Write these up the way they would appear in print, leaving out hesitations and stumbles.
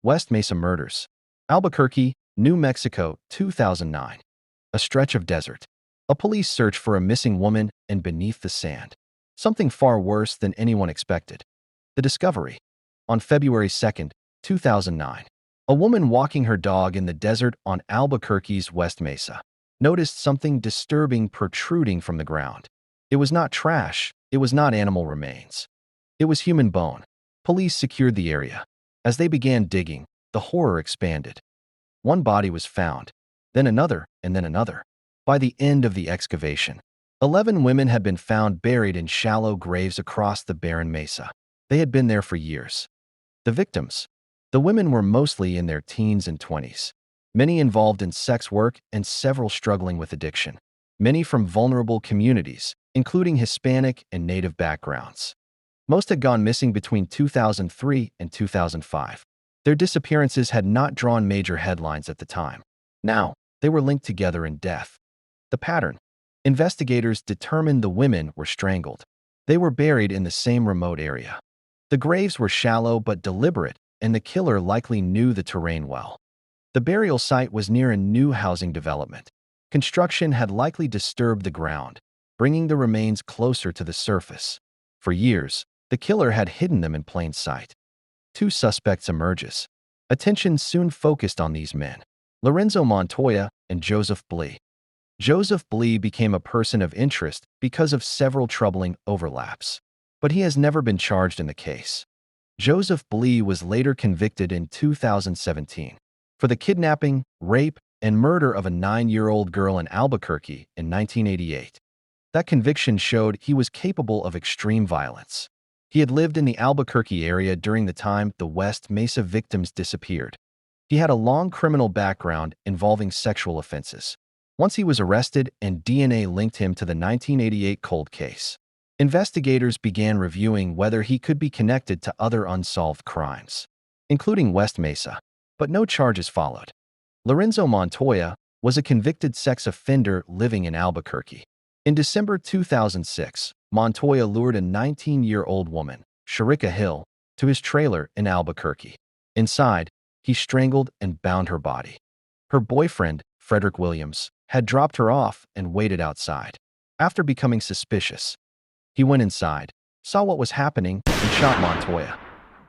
West Mesa Murders. Albuquerque, New Mexico, 2009. A stretch of desert. A police search for a missing woman, and beneath the sand, something far worse than anyone expected. The discovery. On February 2, 2009, a woman walking her dog in the desert on Albuquerque's West Mesa noticed something disturbing protruding from the ground. It was not trash, it was not animal remains. It was human bone. Police secured the area. As they began digging, the horror expanded. One body was found, then another, and then another. By the end of the excavation, 11 women had been found buried in shallow graves across the barren mesa. They had been there for years. The victims. The women were mostly in their teens and 20s. Many involved in sex work and several struggling with addiction. Many from vulnerable communities, including Hispanic and Native backgrounds. Most had gone missing between 2003 and 2005. Their disappearances had not drawn major headlines at the time. Now, they were linked together in death. The pattern. Investigators determined the women were strangled. They were buried in the same remote area. The graves were shallow but deliberate, and the killer likely knew the terrain well. The burial site was near a new housing development. Construction had likely disturbed the ground, bringing the remains closer to the surface. For years, the killer had hidden them in plain sight. Two suspects emerges. Attention soon focused on these men, Lorenzo Montoya and Joseph Blee. Joseph Blee became a person of interest because of several troubling overlaps, but he has never been charged in the case. Joseph Blee was later convicted in 2017 for the kidnapping, rape, and murder of a 9-year-old girl in Albuquerque in 1988. That conviction showed he was capable of extreme violence. He had lived in the Albuquerque area during the time the West Mesa victims disappeared. He had a long criminal background involving sexual offenses. Once he was arrested and DNA linked him to the 1988 cold case, investigators began reviewing whether he could be connected to other unsolved crimes, including West Mesa, but no charges followed. Lorenzo Montoya was a convicted sex offender living in Albuquerque. In December 2006, Montoya lured a 19-year-old woman, Sharika Hill, to his trailer in Albuquerque. Inside, he strangled and bound her body. Her boyfriend, Frederick Williams, had dropped her off and waited outside. After becoming suspicious, he went inside, saw what was happening, and shot Montoya.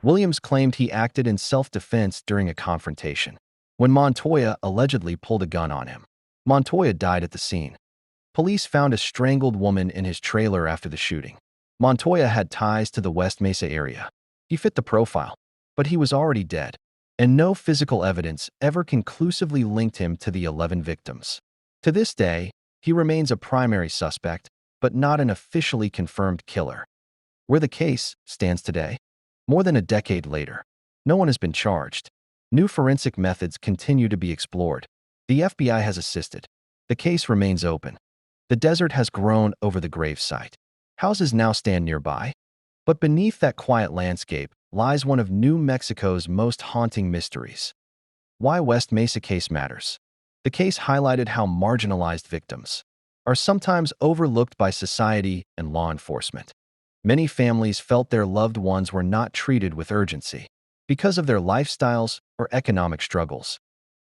Williams claimed he acted in self-defense during a confrontation. When Montoya allegedly pulled a gun on him, Montoya died at the scene. Police found a strangled woman in his trailer after the shooting. Montoya had ties to the West Mesa area. He fit the profile, but he was already dead, and no physical evidence ever conclusively linked him to the 11 victims. To this day, he remains a primary suspect, but not an officially confirmed killer. Where the case stands today, more than a decade later, no one has been charged. New forensic methods continue to be explored. The FBI has assisted. The case remains open. The desert has grown over the grave site. Houses now stand nearby. But beneath that quiet landscape lies one of New Mexico's most haunting mysteries. Why West Mesa case matters. The case highlighted how marginalized victims are sometimes overlooked by society and law enforcement. Many families felt their loved ones were not treated with urgency because of their lifestyles or economic struggles.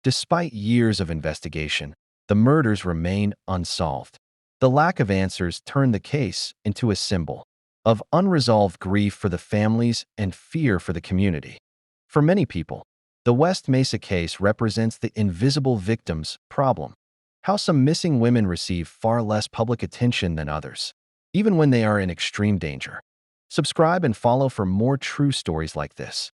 Despite years of investigation, the murders remain unsolved. The lack of answers turned the case into a symbol of unresolved grief for the families and fear for the community. For many people, the West Mesa case represents the invisible victims problem. How some missing women receive far less public attention than others, even when they are in extreme danger. Subscribe and follow for more true stories like this.